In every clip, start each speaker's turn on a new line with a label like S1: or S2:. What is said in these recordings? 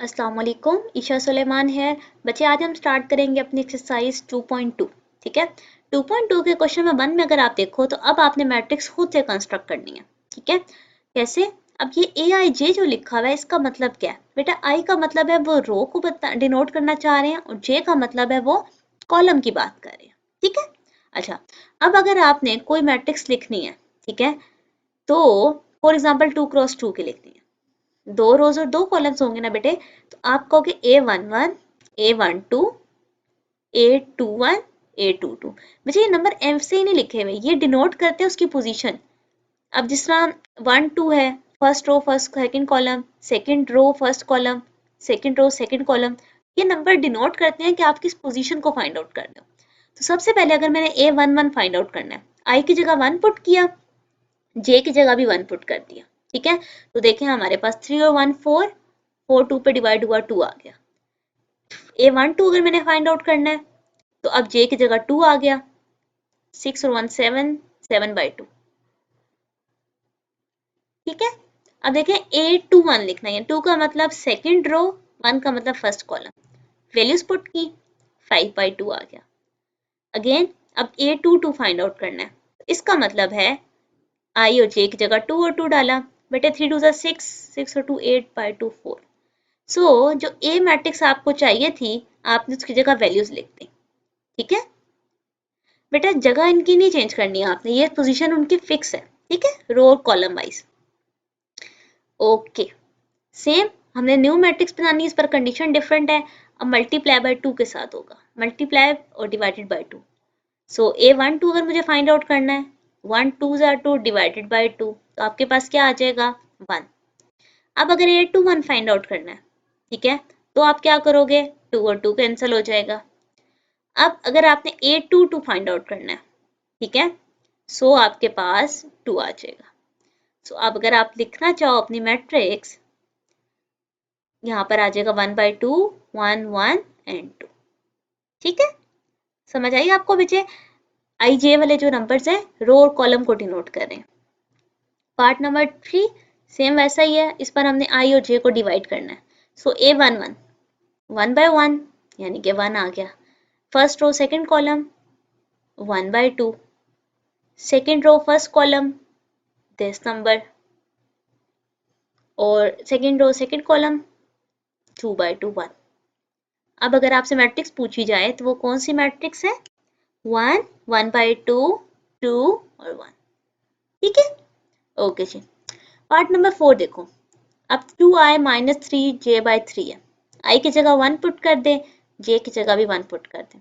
S1: अस्सलाम वालेकुम, ईशा सुलेमान है। बच्चे आज हम स्टार्ट करेंगे अपनी एक्सरसाइज 2.2। ठीक है, 2.2 के क्वेश्चन में 1 में अगर आप देखो तो अब आपने मैट्रिक्स खुद से कंस्ट्रक्ट करनी है। ठीक है, कैसे? अब ये ए आई जे जो लिखा हुआ है इसका मतलब क्या है बेटा? आई का मतलब है वो रो को डिनोट करना चाह रहे हैं और जे का मतलब है वो कॉलम की बात कर रहे हैं। ठीक है, अच्छा, अब अगर आपने कोई मैट्रिक्स लिखनी है, ठीक है, तो फॉर एग्जाम्पल 2x2 की लिखनी है, 2 रोज और 2 कॉलम्स होंगे ना बेटे, तो आप कहोगे A11 A12 A21 A22। मुझे ये नंबर एम से ही नहीं लिखे हुए, ये डिनोट करते हैं उसकी पोजीशन। अब जिस तरह 1 2 है, first row first second column, second row first column, second row second column, ये नंबर डिनोट करते हैं कि आप किस पोजीशन को फाइंड आउट कर रहे हो। तो सबसे पहले अगर मैंने A11 फाइंड आउट करना है, आई की जगह 1 पुट किया, जे की जगह भी 1 पुट कर दिया। ठीक है, तो देखें हमारे पास 3 और 1 4, 4 2 पे डिवाइड हुआ 2 आ गया। A12 अगर मैंने फाइंड आउट करना है तो अब जे की जगह 2 आ गया, 6 और 1 7, 7/2। ठीक है, अब देखें A21 लिखना है, 2 का मतलब सेकंड रो, 1 का मतलब फर्स्ट कॉलम, वैल्यूज पुट की, 5/2 आ गया। अगेन अब A22 फाइंड आउट करना है, इसका मतलब है आई और जे की जगह 2 और 2 डाला, बेटे 3 2 6, 6 और 2 8/2 4। सो जो ए मैट्रिक्स आपको चाहिए थी आपने उसकी जगह वैल्यूज लिख दी। ठीक है बेटा, जगह इनकी नहीं चेंज करनी है आपने, ये पोजीशन उनकी फिक्स है। ठीक है, रो और कॉलम वाइज। ओके, सेम हमने न्यू मैट्रिक्स बनानी है, इस पर कंडीशन डिफरेंट है। अब मल्टीप्लाई बाय 2 के साथ होगा, मल्टीप्लाई और डिवाइडेड बाय 2। सो A12 अगर मुझे फाइंड आउट करना है, 1 2 2 डिवाइडेड बाय 2, तो आपके पास क्या आ जाएगा 1। अब अगर A21 फाइंड आउट करना है, ठीक है, तो आप क्या करोगे, 2 और 2 कैंसिल हो जाएगा। अब अगर आपने A22 फाइंड आउट करना है, ठीक है, सो आपके पास 2 आ जाएगा। सो अब अगर आप लिखना चाहो अपनी मैट्रिक्स, यहाँ पर आ जाएगा 1/2 1 1 एंड 2। ठीक है, समझ आई आपको बच्चे? आई जे वाले जो नंबर्स हैं रो और कॉलम को डिनोट कर रहे हैं। पार्ट नंबर 3 सेम वैसा ही है, इस पर हमने आई और जे को डिवाइड करना है। सो A11 1/1 यानी कि 1 आ गया, first row second column 1/2, second row first column this number, और सेकंड रो सेकंड कॉलम 2/2 1। अब अगर आपसे मैट्रिक्स पूछी जाए तो वो कौन सी मैट्रिक्स है? 1 1/2 2 और 1। ठीक है, ओके जी। पार्ट नंबर 4 देखो, अब 2i - 3j/3 है, आई की जगह 1 पुट कर दें, जे की जगह भी 1 पुट कर दें,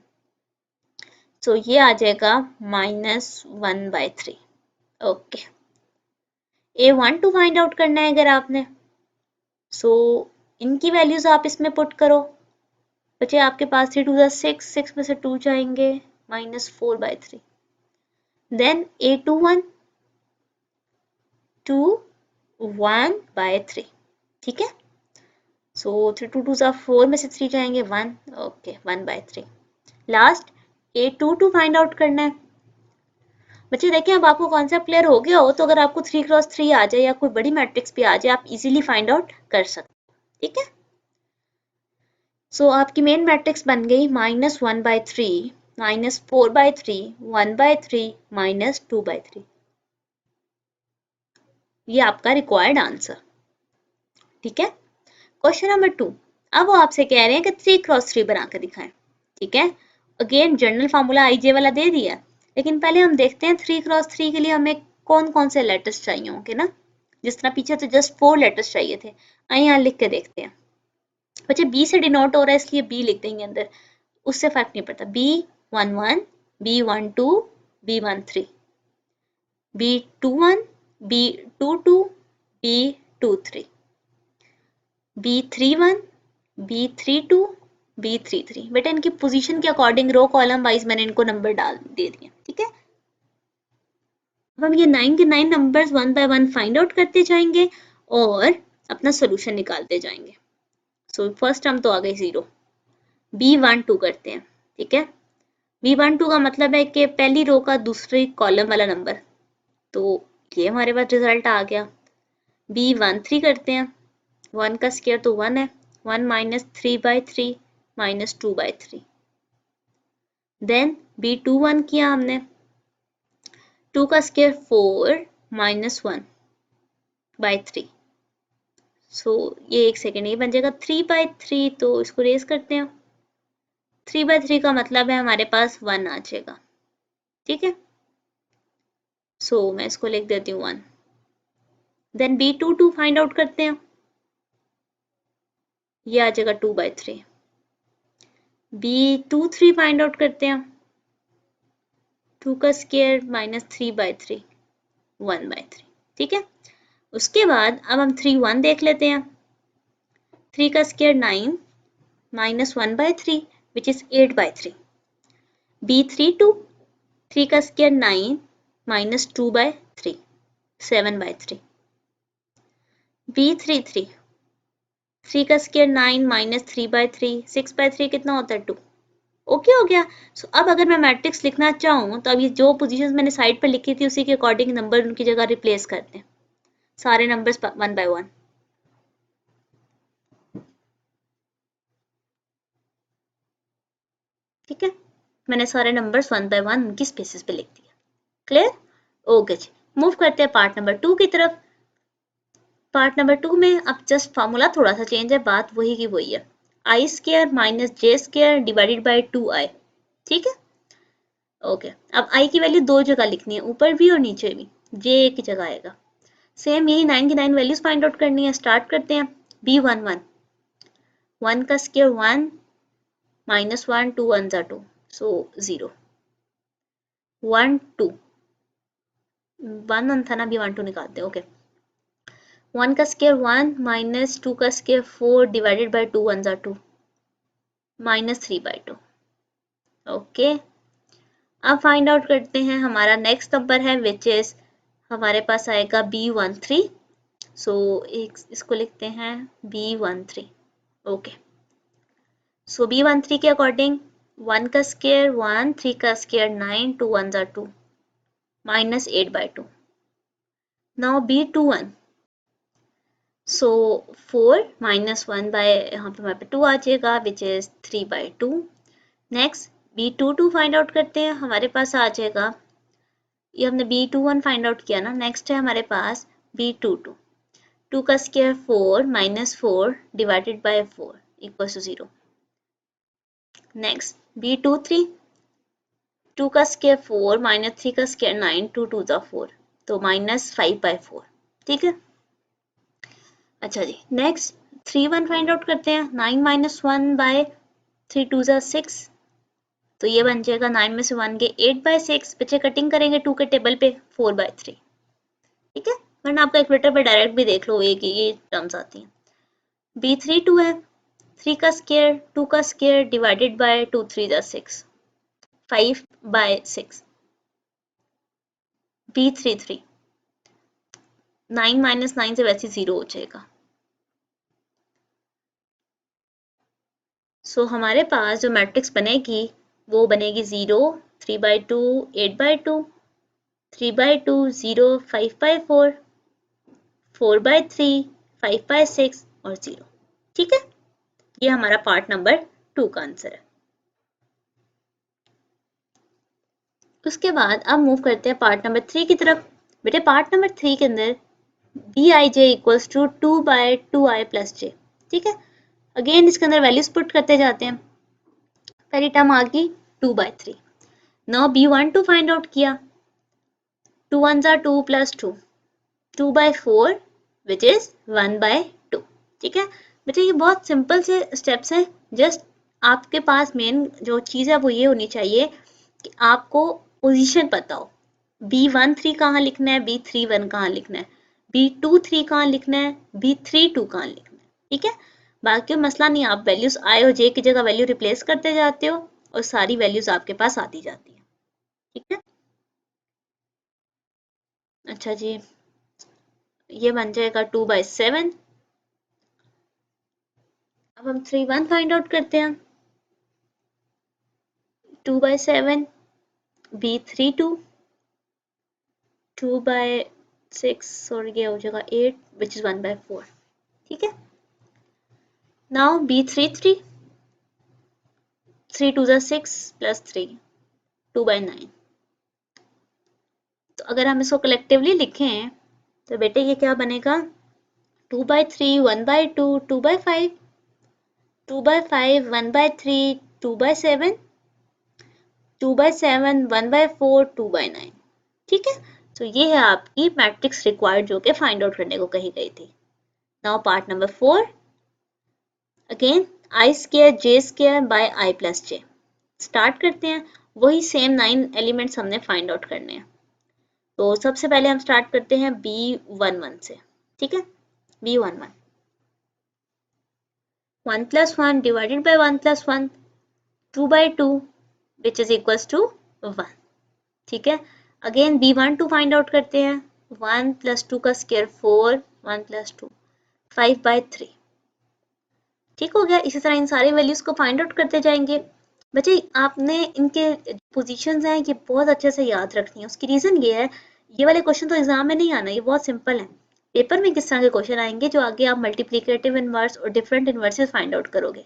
S1: सो ये आ जाएगा -1/3। ओके, A12 फाइंड आउट करना है अगर आपने, सो इनकी वैल्यूज आप इसमें पुट करो। बच्चे आपके पास 3 2 6, 6 में से 2 जाएंगे, -4/3। Then A21 2 1/3। ठीक है, सो 3 2 2 4 में से 3 जाएंगे 1, okay 1/3। Last A22 find out करना है। बच्चे देखिए, अब आपको कॉन्सेप्ट क्लियर हो गया हो तो अगर आपको 3x3 आ जाए या कोई बड़ी मैट्रिक्स भी आ जाए आप इजीली फाइंड आउट कर सकते। ठीक है, सो आपकी मेन मैट्रिक्स बन गई -1/3 -4/3 1/3 -2/3। ये आपका रिक्वायर्ड आंसर। ठीक है, क्वेश्चन नंबर 2, अब वो आपसे कह रहे हैं कि 3x3 बना कर दिखाएं। ठीक है, अगेन जनरल फार्मूला आई जे वाला दे दिया, लेकिन पहले हम देखते हैं 3x3 के लिए हमें कौन कौन से लेटर्स चाहिए होंगे ना। जिस तरह पीछे तो जस्ट 4 लेटर्स चाहिए थे, आइए यहाँ लिख के देखते हैं। बच्चे बी से डिनोट हो रहा है इसलिए बी लिख देंगे अंदर, उससे फर्क नहीं पड़ता। B11 B12 B13 B21 B22 B23 B31 B32 B33। बेटा इनकी पोजीशन के अकॉर्डिंग रो कॉलम वाइज मैंने इनको नंबर डाल दे दिए। ठीक है, अब हम ये 9 के 9 नंबर्स 1 बाय 1 फाइंड आउट करते जाएंगे और अपना सोल्यूशन निकालते जाएंगे। सो फर्स्ट टर्म तो आ गई 0, B12 करते हैं। ठीक है, B12 का मतलब है कि पहली रो का दूसरी कॉलम वाला नंबर, तो ये हमारे पास रिजल्ट आ गया। B13 करते हैं, 1 का स्क्वायर तो 1 है, 1 माइनस 3/3 माइनस 2/3। देन B21 किया हमने, 2 का स्क्वायर 4 माइनस 1/3। सो ये एक सेकेंड, ये बन जाएगा 3/3, तो इसको रेज करते हैं। 3/3 का मतलब है हमारे पास 1 आ जाएगा, ठीक है। सो मैं इसको लिख देती हूँ 1। देन B22 फाइंड आउट करते हैं, ये आ जाएगा 2/3। B23 फाइंड आउट करते हैं, 2 का स्क्वायर माइनस 3/3 1/3, ठीक है। उसके बाद अब हम 3(1) देख लेते हैं। 3 का square 9 minus 1/3 which is 8/3। B32, 3 का स्क्वायर 9 माइनस 2/3 7/3। B33, 3 का स्क्वायर 9 माइनस 3/3 6/3 कितना होता है 2। ओके हो गया। सो अब अगर मैं मैट्रिक्स लिखना चाहूँ तो अभी जो पोजीशंस मैंने साइड पर लिखी थी उसी के अकॉर्डिंग नंबर उनकी जगह रिप्लेस करते हैं, सारे नंबर्स 1 by 1। ठीक है, मैंने सारे नंबर्स 1 by 1 उनकी स्पेसिस पे लिख दिया। क्लियर? ओके जी, मूव करते हैं पार्ट नंबर 2 की तरफ। पार्ट नंबर 2 में अब जस्ट फार्मूला थोड़ा सा चेंज है, बात वही की वही है। I square minus j square divided by 2i। ठीक है, ओके। अब i की वैल्यू दो जगह लिखनी है, ऊपर भी और नीचे भी, j एक ही जगह आएगा। सेम यही 9 की 9 वैल्यूज फाइंड आउट करनी है। स्टार्ट करते हैं। B11, 1 का स्क्वायर 1 माइनस 1 2 1 जा 2 सो 0 1 2 1 था ना, B 1 2 निकालते हैं। ओके, 1 का स्क्वायर 1 माइनस 2 का स्क्वायर 4 डिवाइडेड बाई 2 1 जा 2 माइनस 3/2। ओके, अब फाइंड आउट करते हैं। हमारा नेक्स्ट नंबर है विच इज हमारे पास आएगा B13। सो इसको लिखते हैं B13। ओके, सो B13 के अकॉर्डिंग 1 का स्क्वायर 1 3 का स्क्वायर 9 2 1 जा 2 माइनस 8/2। नाउ B21, सो 4 माइनस 1 बाय यहाँ पे हमारे पे 2 आ जाएगा which is 3/2। Next B22 find out करते हैं। हमारे पास आ जाएगा, ये हमने B21 फाइंड आउट किया ना, नेक्स्ट है हमारे पास B22। 2 का square 4 minus 4 divided by 4 equal to 0। Next B23, 2 का स्क्वायर 4 माइनस 3 का स्क्वायर 9 2 2 जा 4 तो माइनस 5/4। ठीक है, अच्छा जी। नेक्स्ट 3(1) फाइंड आउट करते हैं। 9 माइनस 1 बाय 3 2 जा 6 तो ये बन जाएगा 9 में से 1 के 8/6। पीछे कटिंग करेंगे 2 के टेबल पे 4/3। ठीक है, वरना आप कैलकुलेटर पे डायरेक्ट भी देख लो, एक ये टर्म्स आती हैं। B32 है, 3 का स्क्वायर 2 का स्क्वायर डिवाइडेड बाय 2 3 जा 6 5/6। B33, 9 माइनस 9 से वैसे 0 हो जाएगा। सो हमारे पास जो मैट्रिक्स बनेगी वो बनेगी 0 3/2 8/2 3/2 0 5/4 4/3 5/6 और 0। ठीक है, ये हमारा पार्ट नंबर 2 का आंसर है। उसके बाद अब मूव करते हैं पार्ट नंबर 3 की तरफ। बेटे पार्ट नंबर 3 के अंदर Bij equals to 2/2i plus j। ठीक है, अगेन इसके अंदर वैल्यूज पुट करते जाते हैं। पहली टर्म आ गई 2/3। नाउ B12 फाइंड आउट किया, 2 1 जा 2 प्लस 2 2/4 विच इज 1/2। ठीक है बेटे, ये बहुत सिंपल से स्टेप्स हैं। जस्ट आपके पास मेन जो चीज़ है वो ये होनी चाहिए कि आपको पोजीशन पता हो। B13 कहाँ लिखना है, B31 कहाँ लिखना है, B23 कहाँ लिखना है, B32 कहाँ लिखना है। ठीक है, बाकी मसला नहीं, आप वैल्यूज आई और जे की जगह वैल्यू रिप्लेस करते जाते हो और सारी वैल्यूज आपके पास आती जाती है। ठीक है, अच्छा जी, ये बन जाएगा 2/7। अब हम 3(1) फाइंड आउट करते हैं। 2/7 B32 2/6 और ये हो जाएगा 8 विच इज 1/4। ठीक है, नाउ B33, 3 2 6 प्लस 3, 2/9। तो अगर हम इसको कलेक्टिवली लिखें तो बेटे ये क्या बनेगा, 2/3, 1/2, 2/5, 2/5, 1/3, 2/7, 2/7, 1/4, 2/9। ठीक है, तो ये है आपकी मैट्रिक्स रिक्वायर्ड जो कि फाइंड आउट करने को कही गई थी। Now part number 4, again I² J² by I plus J। Start करते हैं, वही सेम 9 एलिमेंट्स हमने फाइंड आउट करने हैं। तो सबसे पहले हम स्टार्ट करते हैं B11 से। ठीक है, B11, 1 plus 1 divided by 1 plus 1, 2/2 which is equals to 1। ठीक है, अगेन B12 फाइंड आउट करते हैं, 1 plus 2 का स्क्वायर 4, 1 plus 2, 5/3। ठीक हो गया, इसी तरह इन सारी वैल्यूज को फाइंड आउट करते जाएंगे। बच्चे आपने इनके पोजीशंस हैं ये बहुत अच्छे से याद रखनी है। उसकी रीजन ये है, ये वाले क्वेश्चन तो एग्जाम में नहीं आना, ये बहुत सिंपल है। पेपर में किस तरह के क्वेश्चन आएंगे जो आगे आप मल्टीप्लिकेटिव इनवर्स और डिफरेंट इनवर्सेस फाइंड आउट करोगे।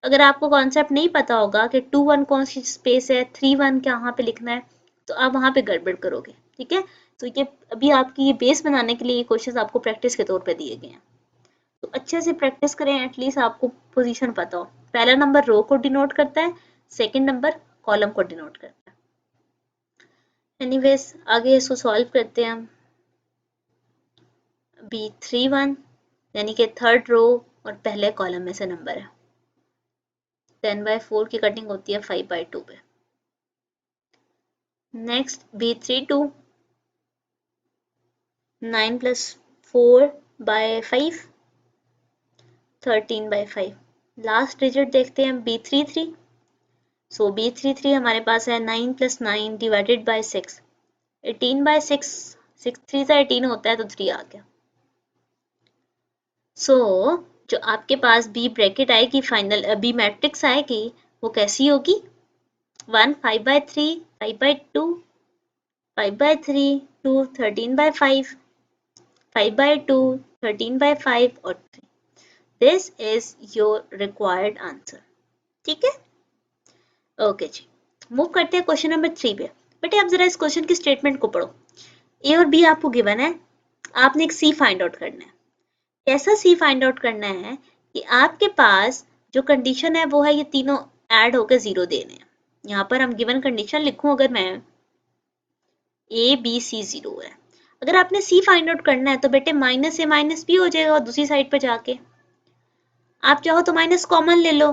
S1: अगर आपको कॉन्सेप्ट नहीं पता होगा कि 2 1 कौन सी स्पेस है, 3 1 कहाँ पे लिखना है, तो आप वहाँ पे गड़बड़ करोगे। ठीक है, तो ये अभी आपकी ये बेस बनाने के लिए ये क्वेश्चन आपको प्रैक्टिस के तौर पे दिए गए हैं, तो अच्छे से प्रैक्टिस करें, एटलीस्ट आपको पोजीशन पता हो। पहला नंबर रो को डिनोट करता है, सेकंड नंबर कॉलम को डिनोट करता है। एनीवेज आगे इसको सॉल्व करते हैं हम। B31 यानी कि थर्ड रो और पहले कॉलम में से नंबर है, 10/4 की कटिंग होती है 5/2 पे। Next B32, 9 plus 4/5, 13/5। Last digit देखते हैं B33। सो B33 हमारे पास है 9 plus 9 divided by 6, 18/6, 6 3 से 18 होता है तो 3 आ गया। सो जो आपके पास B ब्रैकेट आएगी, फाइनल B मैट्रिक्स आएगी, वो कैसी होगी, 1 5/3, 5/2, 5/3, 2 13/5, 5/2, 13/5 और 3। This is your required answer. ठीक है, ओके जी, मूव करते हैं क्वेश्चन नंबर 3 पे। बेटे आप जरा इस क्वेश्चन की स्टेटमेंट को पढ़ो। ए और बी आपको गिवन है, आपने एक सी फाइंड आउट करना है। कैसा सी फाइंड आउट करना है कि आपके पास जो कंडीशन है वो है ये तीनों ऐड होकर 0 देने हैं। यहाँ पर हम गिवन कंडीशन लिखूं, अगर मैं ए बी सी 0 है, अगर आपने सी फाइंड आउट करना है तो बेटे माइनस ए माइनस बी हो जाएगा, और दूसरी साइड पर जाके आप चाहो तो माइनस कॉमन ले लो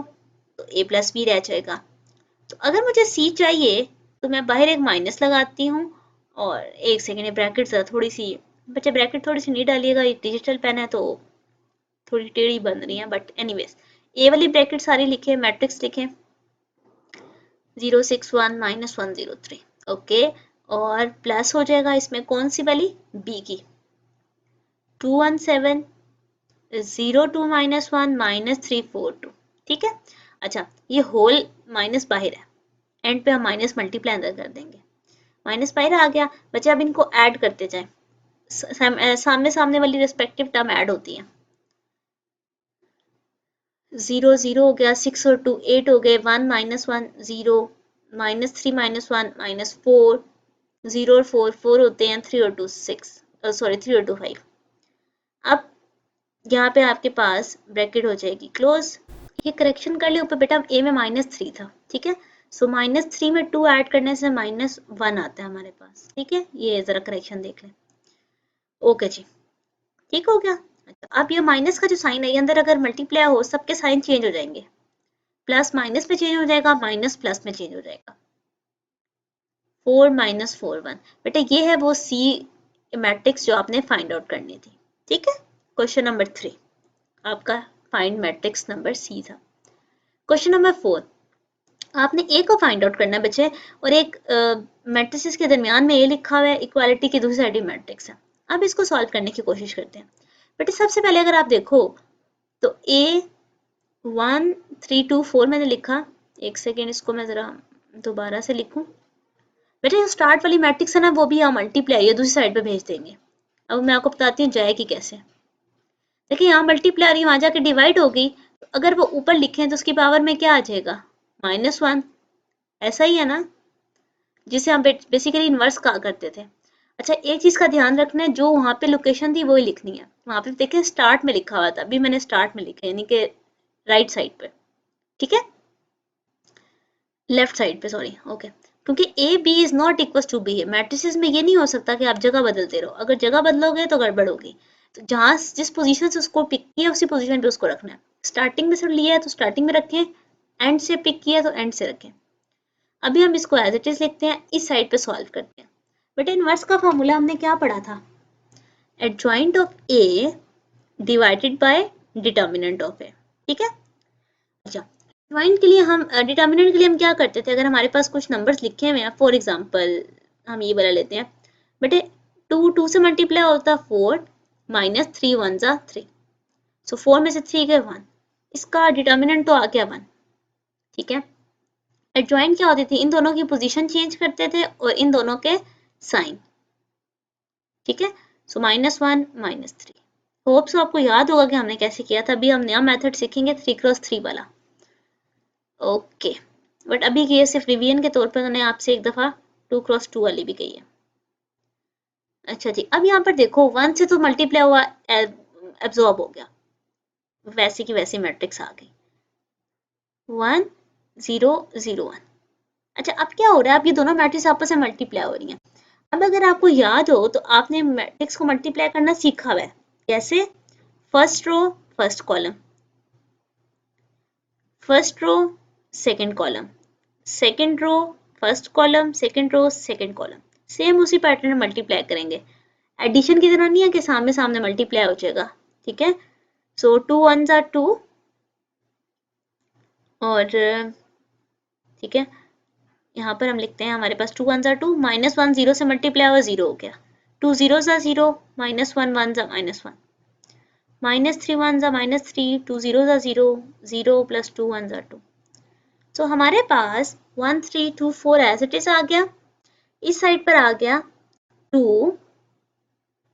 S1: तो ए प्लस बी रह जाएगा। तो अगर मुझे सी चाहिए तो मैं बाहर एक माइनस लगाती हूँ, और एक सेकेंड ब्रैकेट थोड़ी सी, बच्चे ब्रैकेट थोड़ी सी नहीं डालिएगा, ये डिजिटल पेन है तो थोड़ी टेढ़ी बन रही है, बट एनीवेज ए वाली ब्रैकेट सारी लिखे, मैट्रिक्स लिखे 0 6 1 -1 0 3। ओके, और प्लस हो जाएगा इसमें कौन सी वाली, बी की, 2 1 7 0 2 -1 -3 4 2। ठीक है, अच्छा ये होल माइनस बाहर है, एंड पे हम माइनस मल्टीप्लाई अंदर कर देंगे, माइनस बाहर आ गया। बच्चे अब इनको ऐड करते जाएं, सामने सामने वाली रिस्पेक्टिव टर्म ऐड होती है। 0 0 हो गया, 6 और 2 8 हो गए, 1 -1 0, -3 -1 -4, 0 और 4 4 होते हैं, 3 और 2 6, सॉरी 3 और 2 5। अब यहाँ पे आपके पास ब्रैकेट हो जाएगी क्लोज। ये करेक्शन कर लियो ऊपर बेटा, ए में -3 था। ठीक है, सो -3 में 2 ऐड करने से -1 आता है हमारे पास। ठीक है, ये जरा करेक्शन देख लें। ओके जी, ठीक हो गया। अच्छा, अब ये माइनस का जो साइन है, ये अंदर अगर मल्टीप्लाई हो सबके साइन चेंज हो जाएंगे, प्लस माइनस में चेंज हो जाएगा, माइनस प्लस में चेंज हो जाएगा, 4 -4 1। बेटा ये है वो सी मैट्रिक्स जो आपने फाइंड आउट करनी थी। ठीक है, क्वेश्चन नंबर 3 आपका फाइंड मैट्रिक्स नंबर सी था। क्वेश्चन नंबर 4, आपने ए को फाइंड आउट करना है बच्चे, और एक मैट्रिसेस के दरमियान में ए लिखा हुआ है, इक्वालिटी की दूसरी साइड मैट्रिक्स है। अब इसको सॉल्व करने की कोशिश करते हैं। बेटे सबसे पहले अगर आप देखो तो ए 1 3 2 4 मैंने लिखा, एक सेकेंड इसको मैं जरा दोबारा से लिखूं। बेटे जो स्टार्ट वाली मैट्रिक्स है ना, वो भी हम मल्टीप्लाई दूसरी साइड पे भेज देंगे। अब मैं आपको बताती हूँ जाएगी कैसे। देखिए यहाँ मल्टीप्लाई वहां जाके डिवाइड हो गई, अगर वो ऊपर लिखे तो उसकी पावर में क्या आ जाएगा, -1। ऐसा ही है ना, जिसे हम बेसिकली इन्वर्स कहा करते थे। अच्छा, एक चीज का ध्यान रखना है, जो वहां पे लोकेशन थी वही लिखनी है। वहां पे देखें स्टार्ट में लिखा हुआ था, अभी मैंने स्टार्ट में लिखा है, यानी कि राइट साइड पे, ठीक है, लेफ्ट साइड पे, सॉरी, ओके। क्योंकि A B is not equal to B है, मैट्रिसेस में ये नहीं हो सकता कि आप जगह बदलते रहो, अगर जगह बदलोगे तो गड़बड़ होगी। तो जहां जिस पोजीशन से उसको पिक किया उसी पोजीशन पे उसको रखना है। स्टार्टिंग में से लिया है तो स्टार्टिंग में रखें, एंड से पिक किया तो एंड से रखें। अभी हम इसको एज इट इज लिखते हैं, इस साइड पे सॉल्व करते हैं। बेटा इनवर्स का फॉर्मूला हमने क्या पढ़ा था, adjoint of A divided by determinant of A, ठीक है। अच्छा, एडजॉइंट के लिए हम डिटर्मिनेंट के लिए हम क्या करते थे, अगर हमारे पास कुछ नंबर्स लिखे हुए हैं, फॉर एग्जांपल हम ये वाला लेते हैं, बेटे 2 से मल्टीप्लाई होता 4 -3 1 जा 3, सो 4 में से 3 गए 1, इसका डिटर्मिनेंट तो आ गया 1, ठीक है। एडजॉइंट क्या होती थी, इन दोनों की पोजीशन चेंज करते थे और इन दोनों के साइन, ठीक है। सो -1 -3, होप सो आपको याद होगा कि हमने कैसे किया था। अभी हम नया मेथड सीखेंगे 3x3 वाला, ओके। बट अभी ये सिर्फ रिवीजन के तौर पर मैंने आपसे एक दफा 2x2 वाली भी कही है। अच्छा जी, अब यहाँ पर देखो 1 से तो मल्टीप्लाई हुआ, एब्जॉर्ब हो गया, वैसे की वैसी मैट्रिक्स आ गई 1 0 0 1। अच्छा, अब क्या हो रहा है, अब ये दोनों मैट्रिक्स आपस में मल्टीप्लाई हो रही हैं। अब अगर आपको याद हो तो आपने मैट्रिक्स को मल्टीप्लाई करना सीखा हुआ है, कैसे, first row first column, first row second column, second row first column, second row second column, same उसी पैटर्न में मल्टीप्लाई करेंगे। एडिशन की तरह नहीं है कि सामने सामने मल्टीप्लाई हो जाएगा, ठीक है। सो 2 1 जा 2, और ठीक है, यहाँ पर हम लिखते हैं हमारे पास 2 1 जा 2, -1 0 से मल्टीप्लाई हुआ 0 हो गया, 2 0 जा 0, -1 1 जा -1, -3 1 जा -3, 2 0 जा 0, 0 + 2 1 जा 2। सो हमारे पास 1 3 2 4 एज इट इज आ गया, इस साइड पर आ गया 2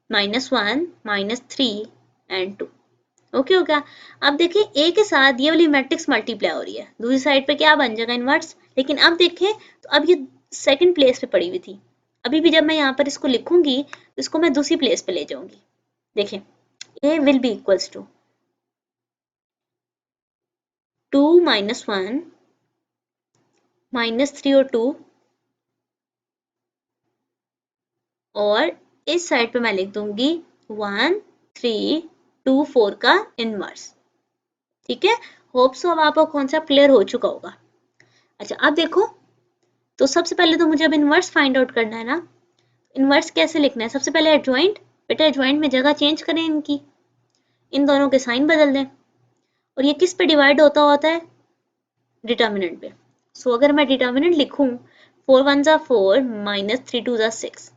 S1: -1 -3 एंड 2, ओके हो गया। अब देखिए ए के साथ ये वाली मैट्रिक्स मल्टीप्लाई हो रही है, दूसरी साइड पे क्या बन जाएगा, इनवर्स। लेकिन अब देखें तो अब ये सेकंड प्लेस पे पड़ी हुई थी, अभी भी जब मैं यहाँ पर इसको लिखूंगी तो इसको मैं दूसरी प्लेस पे ले जाऊंगी। देखें, ए विल बी इक्वल्स टू 2 -1 -3 और 2, और इस साइड पे मैं लिख दूंगी 1 3 2 4 का इनवर्स, ठीक है। होप सो अब आपको कॉन्सेप्ट क्लियर हो चुका होगा। अच्छा, अब देखो, तो सबसे पहले तो मुझे अब इनवर्स फाइंड आउट करना है ना। इनवर्स कैसे लिखना है, सबसे पहले एडजॉइंट, बेटा एडजॉइंट में जगह चेंज करें इनकी, इन दोनों के साइन बदल दें, और ये किस पे डिवाइड होता है, डिटर्मिनेंट पे। सो अगर मैं डिटर्मिनेंट लिखूं 4 1 जा 4 -3 2 जा 6,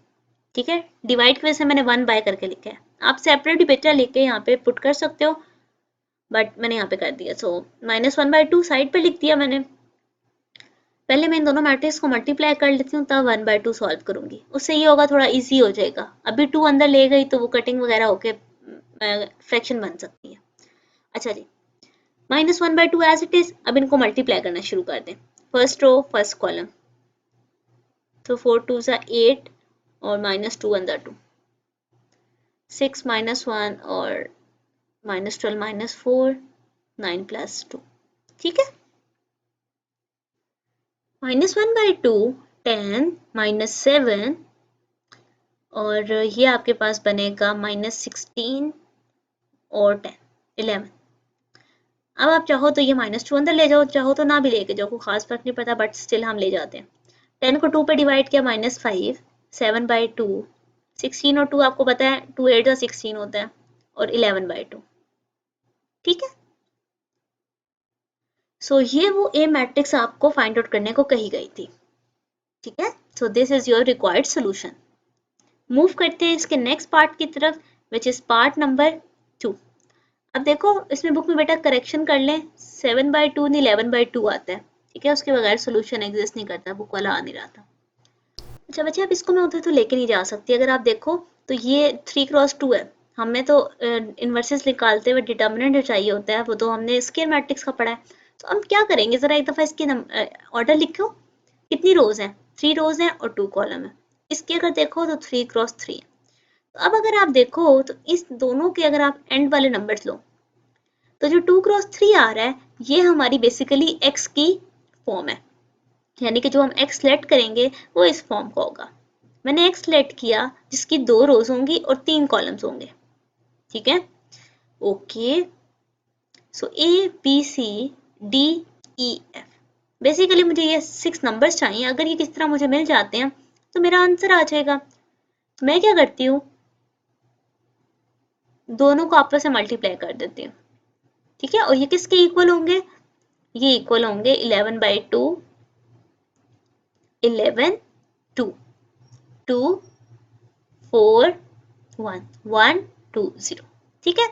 S1: ठीक है, डिवाइड की वजह से मैंने 1 बाय करके लिखा है, आप सेपरेट भी बेटा लिख के यहाँ पे पुट कर सकते हो, बट मैंने यहाँ पे कर दिया। सो -1/2 साइड पे लिख दिया मैंने। पहले मैं इन दोनों मैट्रिक्स को मल्टीप्लाई कर लेती हूँ, तब 1/2 सॉल्व करूंगी, उससे ये होगा थोड़ा इजी हो जाएगा। अभी 2 अंदर ले गई तो वो कटिंग वगैरह होके फ्रैक्शन बन सकती है। अच्छा जी, -1/2 एज इट इज। अब इनको मल्टीप्लाई करना शुरू कर दें, फर्स्ट रो फर्स्ट कॉलम, तो 4 2 जा 8 और -2 अंदर 2, 6 -1 और -12 -4, 9 + 2, ठीक है। -1/2 10 -7, और ये आपके पास बनेगा -16 और 10 11। अब आप चाहो तो ये -2 अंदर ले जाओ, चाहो तो ना भी लेके जाओ, कोई खास फर्क नहीं पड़ता, बट स्टिल हम ले जाते हैं। 10 को 2 पे डिवाइड किया -5, 7/2, 16 और 2 आपको पता है 2 8 का 16 होता है, और 11/2, ठीक है। सो ये वो ए मैट्रिक्स आपको फाइंड आउट करने को कही गई थी, ठीक है। So this is your required solution. Move करते हैं इसके नेक्स्ट पार्ट की तरफ, विच इज पार्ट नंबर 2। अब देखो इसमें बुक में बेटा करेक्शन कर लें, 7/2 नहीं 11/2 आता है, ठीक है, उसके बगैर सोल्यूशन एग्जिस्ट नहीं करता, बुक वाला आ नहीं रहा था। अच्छा बच्चे, अब इसको मैं उधर तो लेके नहीं जा सकती, अगर आप देखो तो ये 3x2 है, हमें तो इन्वर्सेस निकालते हुए डिटर्मिनेंट जो चाहिए होता है वो तो हमने स्क्वायर मैट्रिक्स का पढ़ा है। तो हम क्या करेंगे, जरा एक दफा इसकी ऑर्डर लिखो। कितनी रोज हैं, 3 रोज हैं और 2 कॉलम है। इसकी अगर देखो तो 3 क्रॉस 3। तो अब अगर आप देखो तो इस दोनों के अगर आप एंड वाले नंबर्स लो तो जो 2 क्रॉस 3 आ रहा है ये हमारी बेसिकली x की फॉर्म है, यानी कि जो हम x सेलेक्ट करेंगे वो इस फॉर्म का होगा। मैंने x सेलेक्ट किया जिसकी 2 रोज होंगी और 3 कॉलम्स होंगे, ठीक है। Okay, so A B C D E F, basically मुझे ये 6 नंबर्स चाहिए। अगर ये किस तरह मुझे मिल जाते हैं तो मेरा आंसर आ जाएगा। तो मैं क्या करती हूँ, दोनों को आपस में मल्टीप्लाई कर देती हूँ, ठीक है। और ये किसके इक्वल होंगे, ये इक्वल होंगे 11/2, 11 2 2 4 1 1 2 0, ठीक है।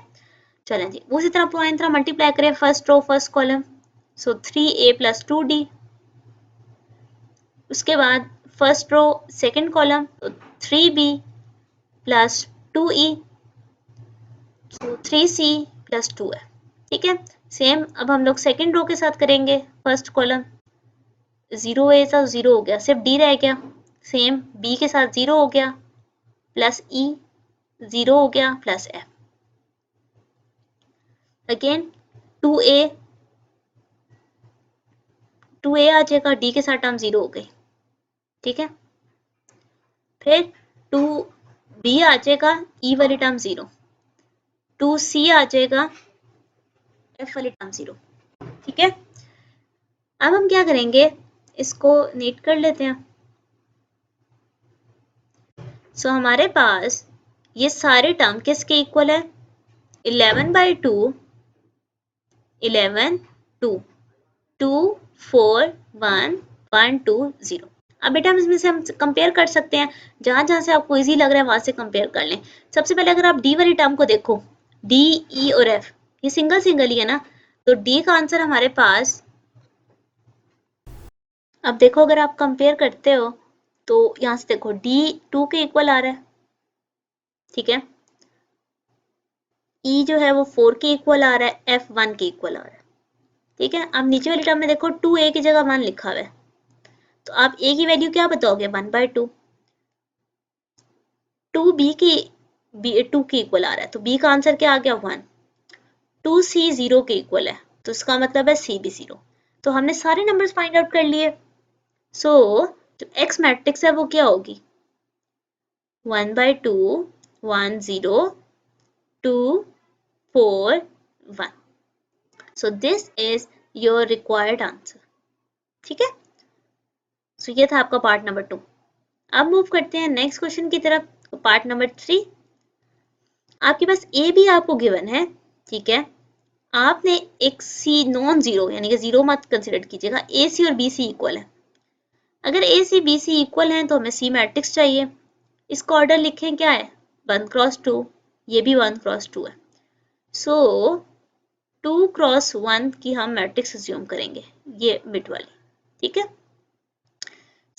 S1: चलें जी, उसी तरह पुरानी तरह मल्टीप्लाई करें फर्स्ट रो फर्स्ट कॉलम, सो 3a + 2d। उसके बाद फर्स्ट रो सेकंड कॉलम तो 3b + 2e, सो 3c + 2f, ठीक है। सेम अब हम लोग सेकंड रो के साथ करेंगे। फर्स्ट कॉलम 0a था 0 हो गया, सिर्फ d रह गया। सेम b के साथ 0 हो गया प्लस e 0 हो गया प्लस f। अगेन 2a आ जाएगा, d के साथ टर्म 0 हो गई, ठीक है। फिर 2b आ जाएगा, e वाली टर्म 0, 2c आ जाएगा, f वाली टर्म 0, ठीक है। अब हम क्या करेंगे, इसको नीट कर लेते हैं। सो हमारे पास ये सारे टर्म किसके इक्वल है, 11/2 11 2 2 4 1 1 2 0। अब बेटा इसमें से हम कंपेयर कर सकते हैं, जहां जहां से आपको इजी लग रहा है वहां से कंपेयर कर लें। सबसे पहले अगर आप डी वाली टर्म को देखो, डी ई और एफ ये सिंगल सिंगल ही है ना, तो डी का आंसर हमारे पास, अब देखो अगर आप कंपेयर करते हो तो यहां से देखो डी 2 के इक्वल आ रहा है, ठीक है। ई जो है वो 4 के इक्वल आ रहा है, एफ 1 के इक्वल आ रहा है, ठीक है। अब नीचे वाली टर्म में देखो 2a की जगह 1 लिखा हुआ है, तो आप a की वैल्यू क्या बताओगे, 1/2। 2b की 2 के इक्वल आ रहा है तो b का आंसर क्या आ गया, 1। 2c 0 के इक्वल है तो इसका मतलब है c भी 0। तो हमने सारे नंबर्स फाइंड आउट कर लिए। सो जो x मैट्रिक्स है वो क्या होगी, 1/2 1 0 2 4 1। So this is your required answer, ठीक है। सो ये था आपका पार्ट नंबर 2। अब मूव करते हैं नेक्स्ट क्वेश्चन की तरफ, पार्ट नंबर 3। आपके पास ए भी आपको गिवन है, ठीक है। आपने एक सी नॉन जीरो यानी कि जीरो मत कंसिडर कीजिएगा, ए सी और बी सी इक्वल है। अगर ए सी बी सी इक्वल हैं तो हमें सी मैट्रिक्स चाहिए। इसका ऑर्डर लिखें क्या है, 1 × 2, ये भी 1 × 2 है। सो 2 × 1 की हम मैट्रिक्स अज्यूम करेंगे, ये बिट वाली, ठीक है।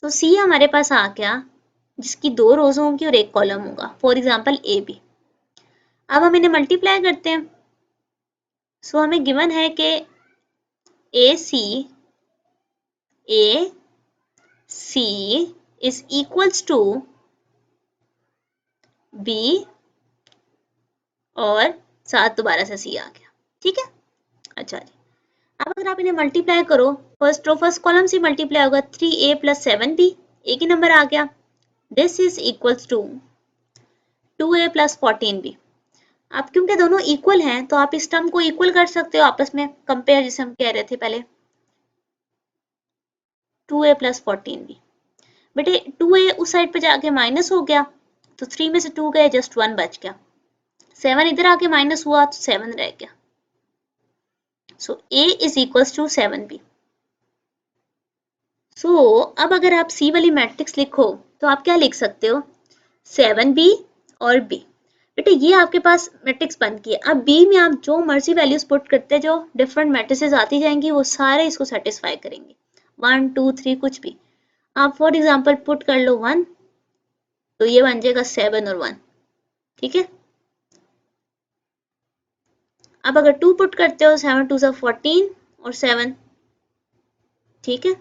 S1: तो सी हमारे पास आ गया जिसकी 2 रोज होंगी और 1 कॉलम होगा, फॉर एग्जाम्पल ए बी। अब हम इन्हें मल्टीप्लाई करते हैं। सो हमें गिवन है कि ए सी इज इक्वल्स टू बी और साथ दोबारा से सी आ गया, ठीक है। अच्छा जी, अब अगर आप इन्हें मल्टीप्लाई करो, फर्स्ट रो फर्स्ट कॉलम से मल्टीप्लाई होगा, 3a + 7b, एक ही नंबर आ गया। This is equals to 2a + 14b। आप क्योंकि दोनों इक्वल हैं तो आप इस टर्म को इक्वल कर सकते हो आपस में, कंपेयर जिसे हम कह रहे थे पहले, 2a + 14b। बेटे 2a उस साइड पे जाके माइनस हो गया तो 3 में से 2 गए, जस्ट 1 बच गया। 7 इधर आके माइनस हुआ तो 7 रह गया। So a is equals to 7b। So अब अगर आप c वाली मैट्रिक्स लिखो तो आप क्या लिख सकते हो, 7b और b। बेटे ये आपके पास मैट्रिक्स बन गई है। अब b में आप जो मर्जी वैल्यूज पुट करते जो डिफरेंट मैट्रिसेस आती जाएंगी वो सारे इसको सेटिस्फाई करेंगे, 1 2 3 कुछ भी। आप फॉर एग्जांपल पुट कर लो 1 तो ये बन जाएगा 7 और 1, ठीक है। अब अगर 2 पुट करते हो 7 2 14 और 7, ठीक है।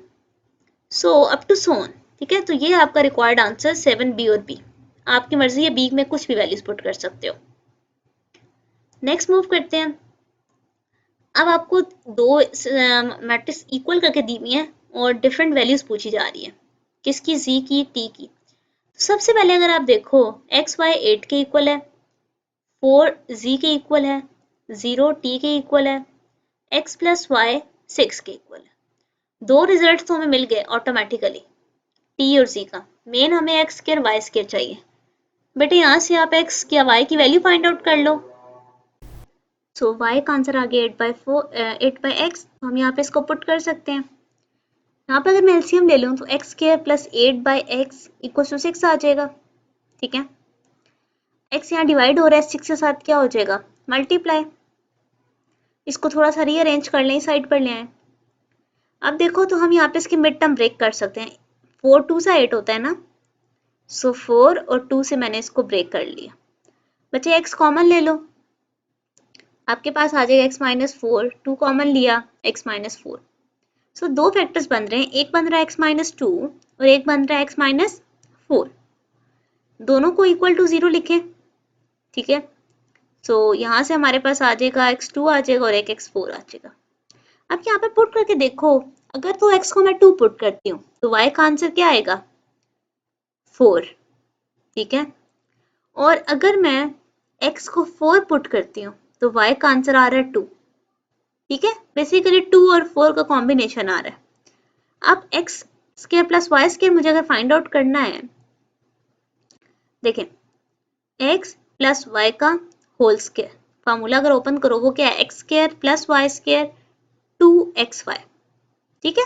S1: सो अप टू सोन, ठीक है। तो ये आपका रिक्वायर्ड आंसर 7 बी और बी। आपकी मर्जी है, बी में कुछ भी वैल्यूज पुट कर सकते हो। नेक्स्ट मूव करते हैं। अब आपको दो मैट्रिक्स इक्वल करके दी हुई है और डिफरेंट वैल्यूज पूछी जा रही है, किसकी, जी की, टी की। तो सबसे पहले अगर आप देखो एक्स वाई 8 के इक्वल है, 4 जी के इक्वल है, 0 टी के इक्वल है, x प्लस वाई 6 के इक्वल है। दो रिजल्ट तो हमें मिल गए ऑटोमेटिकली, टी और जी का। मेन हमें एक्स स्क्वायर वाई स्क्वायर चाहिए। बेटे यहाँ से आप एक्स या वाई की वैल्यू फाइंड आउट कर लो। सो y का आंसर आ गया 8/x, तो हम यहाँ पे इसको पुट कर सकते हैं। यहाँ पे अगर मैं एलसीएम ले लूँ तो x square plus 8/x equal to 6 आ जाएगा, ठीक है। x यहाँ डिवाइड हो रहा है 6 के साथ, क्या हो जाएगा, मल्टीप्लाई। इसको थोड़ा सा रीअरेंज कर लें, साइड पर ले आए। अब देखो तो हम यहाँ पे इसकी मिड टर्म ब्रेक कर सकते हैं। 4 2 सा 8 होता है ना, सो 4 और 2 से मैंने इसको ब्रेक कर लिया। बच्चे x कॉमन ले लो, आपके पास आ जाएगा x-4, 2 कॉमन लिया x-4। सो दो फैक्टर्स बन रहे हैं, एक बन रहा है x-2 और एक बन रहा है x-4। दोनों को इक्वल टू 0 लिखें, ठीक है। सो यहाँ से हमारे पास आ जाएगा x2 आ जाएगा और एक x4 आ जाएगा। अब यहाँ पे पुट करके देखो, अगर तो x को मैं 2 पुट करती हूँ तो y का आंसर क्या आएगा, 4, ठीक है। और अगर मैं x को 4 पुट करती हूँ तो y का आंसर आ रहा है 2, ठीक है। बेसिकली 2 और 4 का कॉम्बिनेशन आ रहा है। अब x square plus y square मुझे अगर फाइंड आउट करना है, देखें एक्स प्लस वाई का होल स्क्वायर, फॉर्मूला अगर ओपन करो वो क्या है, x square plus y square 2xy, ठीक है।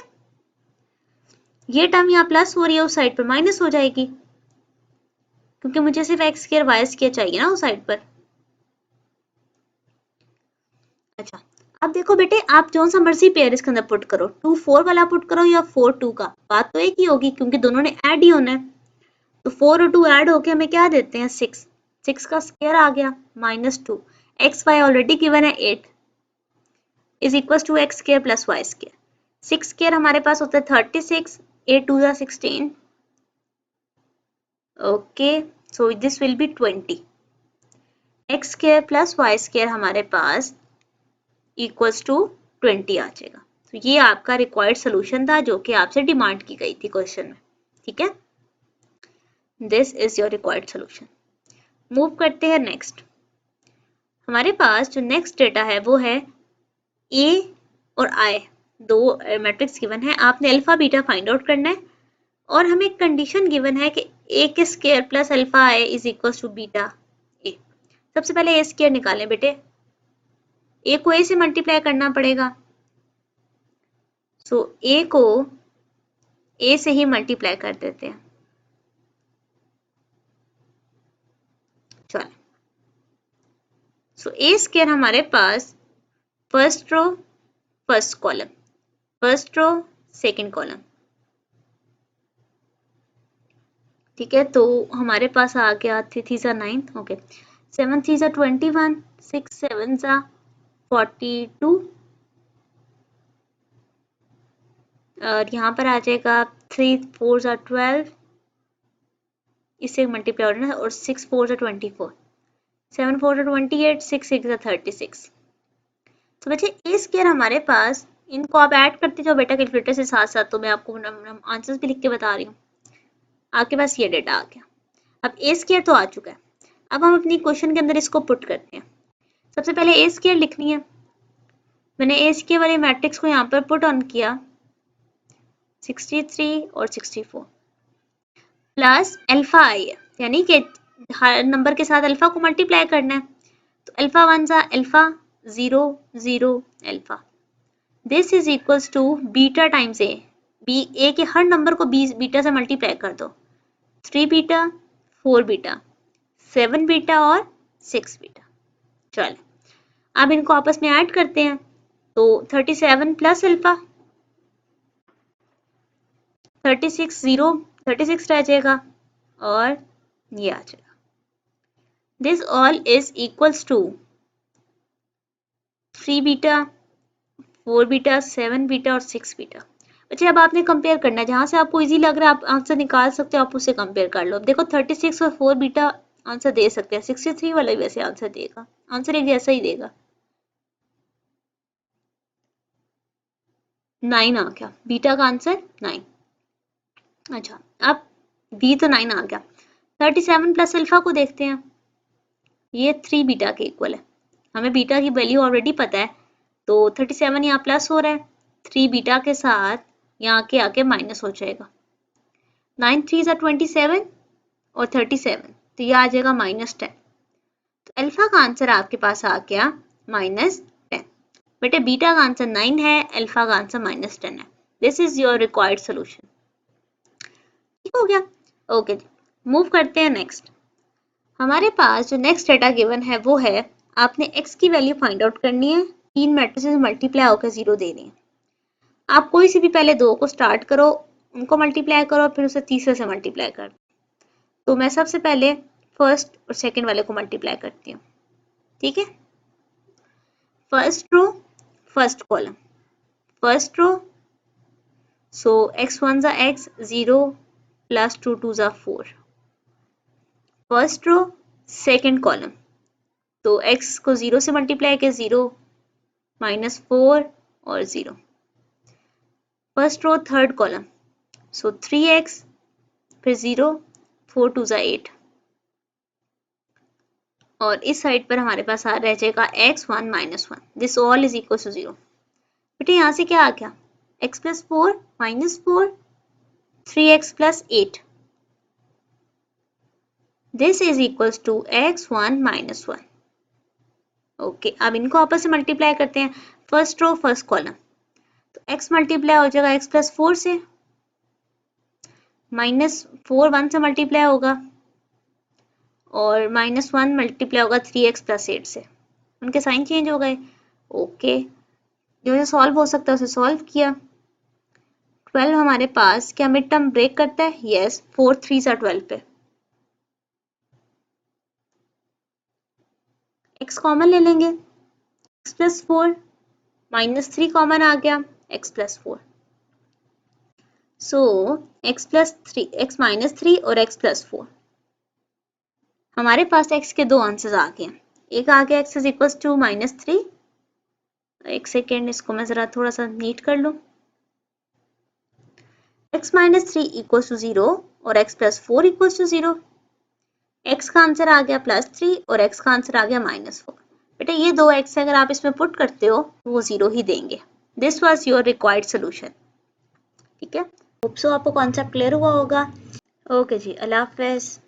S1: ये टर्म यहाँ प्लस हो रही है, उस साइड पर माइनस हो जाएगी, क्योंकि मुझे सिर्फ एक्स स्क्वायर वाई स्क्वायर चाहिए ना उस साइड पर। अच्छा, अब देखो बेटे, आप जो सा मर्जी पेयर इसके अंदर पुट करो, 2 4 वाला पुट करो या 4 2 का, बात तो एक ही होगी क्योंकि दोनों ने ऐड ही होना है। तो 4 और 2 ऐड होके हमें क्या देते हैं, 6। 6 का स्क्वायर आ गया -2, एक्स वाई ऑलरेडी गिवन है 8 is equal to x square plus y square. 6 square हमारे पास होता है 36, 8 2 16, okay. So this will be 20। X square plus y square हमारे पास इक्वल्स टू 20 आ जाएगा। तो ये आपका रिक्वायर्ड सोल्यूशन था जो कि आपसे डिमांड की गई थी क्वेश्चन में, ठीक है। This is your required solution. Move करते हैं नेक्स्ट। हमारे पास जो नेक्स्ट डेटा है वो है ए और आई, दो मैट्रिक्स गिवन है। आपने अल्फा बीटा फाइंड आउट करना है और हमें एक कंडीशन गिवन है कि ए के square plus alpha I is equal to beta A. सबसे पहले ए स्क्वायर निकालें बेटे, ए को ए से मल्टीप्लाई करना पड़ेगा। सो ए को ए से ही मल्टीप्लाई कर देते हैं, चलो। सो ए स्क्वायर हमारे पास first row first column, first row second column, ठीक है। तो हमारे पास आ गया 3 3 सा 9, ओके, 7 3 सा 21, 6 7 सा 42 और यहाँ पर आ जाएगा 3 4 सा 12, इससे मल्टीप्लाई होना है, और 6 4 सा 24, 7 4 सा 28, 6 6 सा 36। तो बच्चे ए स्क्वायर हमारे पास, इनको आप ऐड करते जाओ बेटा कैलकुलेटर से साथ साथ, तो मैं आपको आंसर्स भी लिख के बता रही हूँ। आपके पास ये डेटा आ गया। अब ए स्क्वायर तो आ चुका है, अब हम अपनी क्वेश्चन के अंदर इसको पुट करते हैं। सबसे पहले ए स्क्वायर लिखनी है। मैंने ए स्क्वायर वाले मैट्रिक्स को यहाँ पर पुट ऑन किया, 63 और 64 प्लस अल्फा आई है, यानी कि हर नंबर के साथ अल्फा को मल्टीप्लाई करना है। तो अल्फा 1 सा alpha, 0 0 alpha, this is equals to beta times A. बी ए के हर नंबर को बीटा से मल्टीप्लाई कर दो, 3 बीटा 4 बीटा 7 बीटा और 6 बीटा। चलो अब इनको आपस में ऐड करते हैं, तो 37 प्लस अल्फा 36 0 36 रह जाएगा और ये आ जाएगा। This all is equals to 3 beta, 4 beta, 7 beta और 6 बीटा। बच्चे अब आपने कंपेयर करना है, जहां से आपको इजी लग रहा है आप आंसर निकाल सकते हो, आप उससे कंपेयर कर लो। देखो 36 और 4 बीटा आंसर दे सकते हैं, 63 वाला भी वैसे आंसर देगा, आंसर एक जैसा ही देगा। 9 आ गया बीटा का आंसर 9। अच्छा अब बी तो 9 आ गया। 37 प्लस अल्फा को देखते हैं, ये 3 बीटा के इक्वल है, हमें बीटा की वैल्यू ऑलरेडी पता है, तो 37 यहाँ प्लस हो रहा है, 3 बीटा के साथ यहाँ के आके माइनस हो जाएगा। 9 3 27 और 37, तो ये आ जाएगा -10। तो अल्फा का आंसर आपके पास आ गया -10। बेटे बीटा का आंसर 9 है, अल्फा का आंसर -10 है। This is your required solution. ठीक हो गया? ओके जी, मूव करते हैं नेक्स्ट। हमारे पास जो नेक्स्ट डेटा गिवन है वो है, आपने x की वैल्यू फाइंड आउट करनी है, 3 मैट्रिसेस मल्टीप्लाई होकर 0 दे रही है। आप कोई सी भी पहले 2 को स्टार्ट करो, उनको मल्टीप्लाई करो, फिर उसे तीसरे से मल्टीप्लाई कर। तो मैं सबसे पहले फर्स्ट और सेकंड वाले को मल्टीप्लाई करती हूँ। ठीक है, first row first column, first row, so x1 ज़ा x, 0 प्लस 2 2 ज़ा 4। फर्स्ट रो सेकंड कॉलम, तो x को 0 से मल्टीप्लाई किया, 0 -4 और 0। फर्स्ट रो थर्ड कॉलम, सो 3x फिर 0, 4 2 ज़ा 8। और इस साइड पर हमारे पास रह जाएगा x1 -1, this all is equal to 0। बेटे यहाँ से क्या आ गया, x plus 4 -4, 3x plus 8, this is equal to x1 -1। Okay, अब इनको आपस में मल्टीप्लाई करते हैं, फर्स्ट रो फर्स्ट कॉलम, तो x मल्टीप्लाई हो जाएगा x प्लस 4 से, -4 1 से मल्टीप्लाई होगा, और -1 मल्टीप्लाई होगा 3x प्लस 8 से, उनके साइन चेंज हो गए। ओके, जो सॉल्व हो सकता है उसे सॉल्व किया। 12 हमारे पास क्या मिड टर्म ब्रेक करता है, यस, 4 3 सा 12 पे, x कॉमन ले लेंगे, x प्लस 4, -3 कॉमन आ गया, x प्लस 4, सो x प्लस 3, x -3 और x प्लस 4। हमारे पास x के दो आंसर्स आ गए, एक आ गया x इज इक्वल टू -3, एक सेकेंड इसको मैं जरा थोड़ा सा नीट कर लूं, x -3 इक्वल टू 0 और x plus 4 equal to 0। x का आंसर आ गया +3 और x का आंसर आ गया -4। बेटा ये दो x अगर आप इसमें पुट करते हो तो वो 0 ही देंगे। This was your required solution. ठीक है, होप सो आपको कॉन्सेप्ट क्लियर हुआ होगा। ओके जी, अल्लाह हाफिज़।